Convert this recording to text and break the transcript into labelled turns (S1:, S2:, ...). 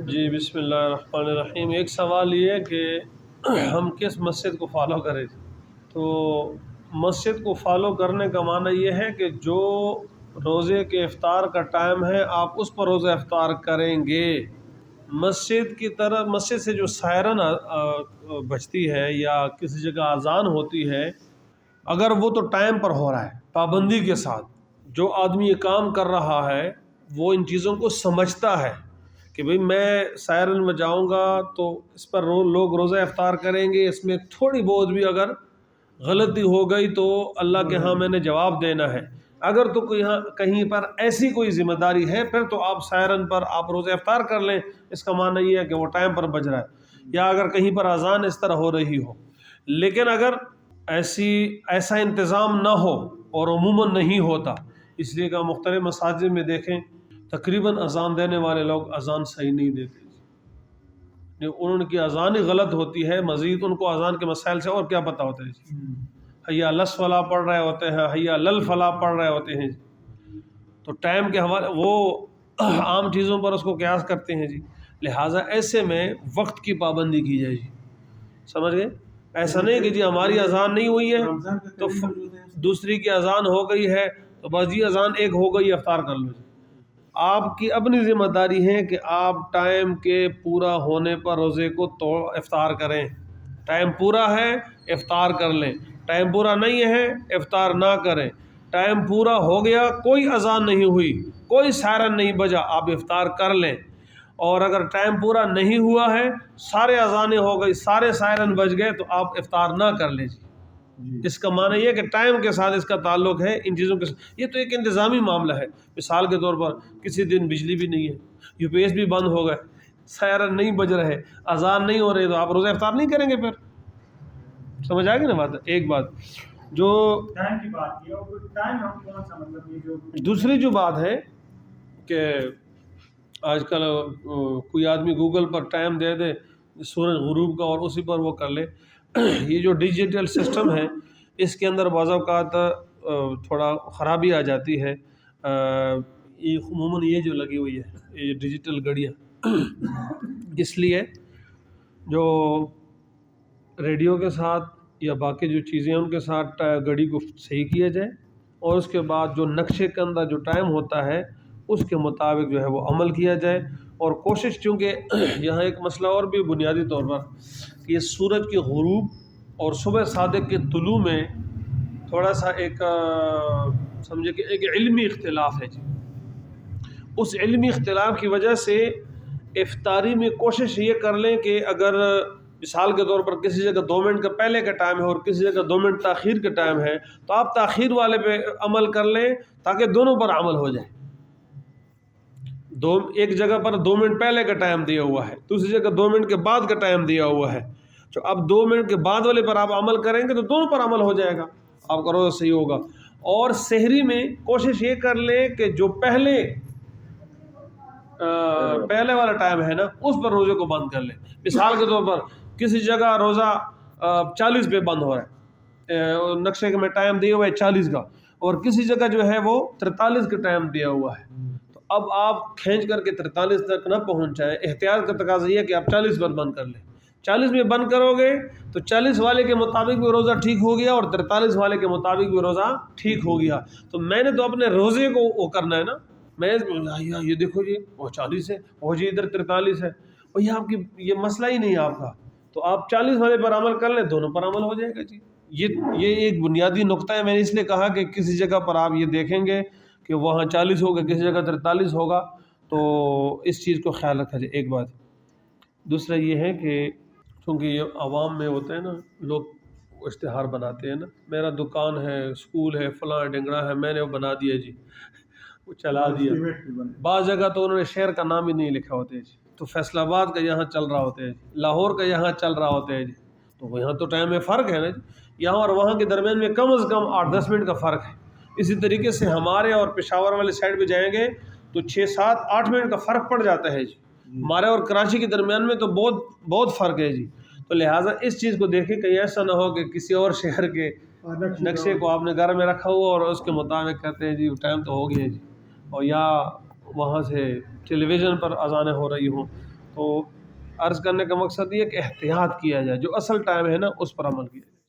S1: جی بسم اللہ الرحمن الرحیم۔ ایک سوال یہ ہے کہ ہم کس مسجد کو فالو کریں؟ تو مسجد کو فالو کرنے کا معنی یہ ہے کہ جو روزے کے افطار کا ٹائم ہے آپ اس پر روزہ افطار کریں گے۔ مسجد کی طرف مسجد سے جو سائرن بجتی ہے یا کسی جگہ اذان ہوتی ہے، اگر وہ تو ٹائم پر ہو رہا ہے پابندی کے ساتھ، جو آدمی یہ کام کر رہا ہے وہ ان چیزوں کو سمجھتا ہے کہ بھئی میں سائرن میں جاؤں گا تو اس پر لوگ روزہ افطار کریں گے، اس میں تھوڑی بہت بھی اگر غلطی ہو گئی تو اللہ کے ہاں میں نے جواب دینا ہے۔ اگر تو کہیں پر ایسی کوئی ذمہ داری ہے پھر تو آپ سائرن پر آپ روزہ افطار کر لیں، اس کا معنی یہ ہے کہ وہ ٹائم پر بج رہا ہے، یا اگر کہیں پر اذان اس طرح ہو رہی ہو۔ لیکن اگر ایسا انتظام نہ ہو اور عموماً نہیں ہوتا، اس لیے کہ مختلف مساجد میں دیکھیں تقریباً اذان دینے والے لوگ اذان صحیح نہیں دیتے، ان کی اذان ہی غلط ہوتی ہے، مزید ان کو اذان کے مسائل سے اور کیا پتہ ہوتا ہے جی، حیا لس فلاح پڑھ رہے ہوتے ہیں، حیا لل فلاح پڑھ رہے ہوتے ہیں جی، تو ٹائم کے حوالے وہ عام چیزوں پر اس کو قیاس کرتے ہیں جی۔ لہٰذا ایسے میں وقت کی پابندی کی جائے جی، سمجھ گئے؟ ایسا نہیں کہ جی ہماری اذان نہیں ہوئی ہے تو دوسری کی اذان ہو گئی ہے تو بس جی اذان ایک ہو گئی افطار کر لو جی۔ آپ کی اپنی ذمہ داری ہے کہ آپ ٹائم کے پورا ہونے پر روزے کو تو افطار کریں، ٹائم پورا ہے افطار کر لیں، ٹائم پورا نہیں ہے افطار نہ کریں، ٹائم پورا ہو گیا کوئی اذان نہیں ہوئی کوئی سائرن نہیں بجا آپ افطار کر لیں، اور اگر ٹائم پورا نہیں ہوا ہے سارے اذانیں ہو گئی سارے سائرن بج گئے تو آپ افطار نہ کر لیں جی۔ اس کا معنی یہ کہ ٹائم کے ساتھ اس کا تعلق ہے، ان چیزوں کے ساتھ یہ تو ایک انتظامی معاملہ ہے۔ مثال کے طور پر کسی دن بجلی بھی نہیں ہے، یو پی ایس بھی بند ہو گئے، سائرن نہیں بج رہے، اذان نہیں ہو رہی، تو آپ روزہ افطار نہیں کریں گے پھر، سمجھ آئے گی نا بات؟ ایک بات جو
S2: ٹائم کی بات کی، اور ٹائم ہم کون سا مطلب یہ جو
S1: دوسری جو بات ہے کہ آج کل کوئی آدمی گوگل پر ٹائم دے دے سورج غروب کا اور اسی پر وہ کر لے، یہ جو ڈیجیٹل سسٹم ہے اس کے اندر بعض اوقات تھوڑا خرابی آ جاتی ہے۔ یہ عموماً یہ جو لگی ہوئی ہے یہ ڈیجیٹل گھڑیاں، اس لیے جو ریڈیو کے ساتھ یا باقی جو چیزیں ان کے ساتھ گھڑی کو صحیح کیا جائے، اور اس کے بعد جو نقشے کے اندر جو ٹائم ہوتا ہے اس کے مطابق جو ہے وہ عمل کیا جائے۔ اور کوشش، چونکہ یہاں ایک مسئلہ اور بھی بنیادی طور پر کہ یہ سورج کی غروب اور صبح صادق کے طلوع میں تھوڑا سا ایک سمجھے کہ ایک علمی اختلاف ہے جی، اس علمی اختلاف کی وجہ سے افطاری میں کوشش یہ کر لیں کہ اگر مثال کے طور پر کسی جگہ 2 منٹ کا پہلے کا ٹائم ہے اور کسی جگہ 2 منٹ تاخیر کا ٹائم ہے تو آپ تاخیر والے پہ عمل کر لیں تاکہ دونوں پر عمل ہو جائے۔ ایک جگہ پر 2 منٹ پہلے کا ٹائم دیا ہوا ہے، دوسری جگہ 2 منٹ کے بعد کا ٹائم دیا ہوا ہے، تو اب 2 منٹ کے بعد والے پر آپ عمل کریں گے تو دونوں پر عمل ہو جائے گا، آپ کا روزہ صحیح ہوگا۔ اور سحری میں کوشش یہ کر لیں کہ جو پہلے والا ٹائم ہے نا اس پر روزے کو بند کر لیں۔ مثال کے طور پر کسی جگہ روزہ 40 پہ بند ہو رہا ہے، نقشے میں ٹائم دیا ہوا ہے 40 کا، اور کسی جگہ جو ہے وہ 43 کا ٹائم دیا ہوا ہے، تو اب آپ کھینچ کر کے 43 تک نہ پہنچ جائیں، احتیاط کا تقاضا یہ ہے کہ آپ 40 پر بند کر لیں۔ 40 میں بند کرو گے تو 40 والے کے مطابق بھی روزہ ٹھیک ہو گیا اور 43 والے کے مطابق بھی روزہ ٹھیک ہو گیا۔ تو میں نے تو اپنے روزے کو وہ کرنا ہے نا، میں یہ دیکھو جی وہ 40 ہے، وہ جی ادھر 43 ہے، اور یہ آپ کی یہ مسئلہ ہی نہیں ہے آپ کا، تو آپ 40 والے پر عمل کر لیں دونوں پر عمل ہو جائے گا جی۔ یہ ایک بنیادی نقطہ ہے، میں نے اس لیے کہا کہ کسی جگہ پر آپ یہ دیکھیں گے کہ وہاں 40 ہوگا کسی جگہ 43 ہوگا، تو اس چیز کو خیال رکھا جائے۔ ایک بات دوسرا یہ ہے کہ چونکہ یہ عوام میں ہوتے ہیں نا، لوگ اشتہار بناتے ہیں نا، میرا دکان ہے، اسکول ہے، فلاں ڈنگڑا ہے، میں نے وہ بنا دیا جی، وہ چلا دیا۔ بعض جگہ تو انہوں نے شہر کا نام ہی نہیں لکھا ہوتا ہے جی، تو فیصل آباد کا یہاں چل رہا ہوتا ہے جی، لاہور کا یہاں چل رہا ہوتا ہے جی، تو یہاں تو ٹائم میں فرق ہے نا جی، یہاں اور وہاں کے درمیان میں کم از کم 8-10 منٹ کا فرق ہے۔ اسی طریقے سے ہمارے اور پشاور والے سائڈ پہ جائیں گے تو 6-7-8 منٹ کا فرق پڑ جاتا ہے جی، ہمارے اور کراچی کے درمیان میں تو بہت فرق ہے جی۔ تو لہٰذا اس چیز کو دیکھیں کہ ایسا نہ ہو کہ کسی اور شہر کے نقشے کو آپ نے گھر میں رکھا ہوا اور اس کے مطابق کہتے ہیں جی ٹائم تو ہو گیا جی، اور یا وہاں سے ٹیلی ویژن پر اذانیں ہو رہی ہوں، تو عرض کرنے کا مقصد یہ کہ احتیاط کیا جائے، جو اصل ٹائم ہے نا اس پر عمل کیا جائے۔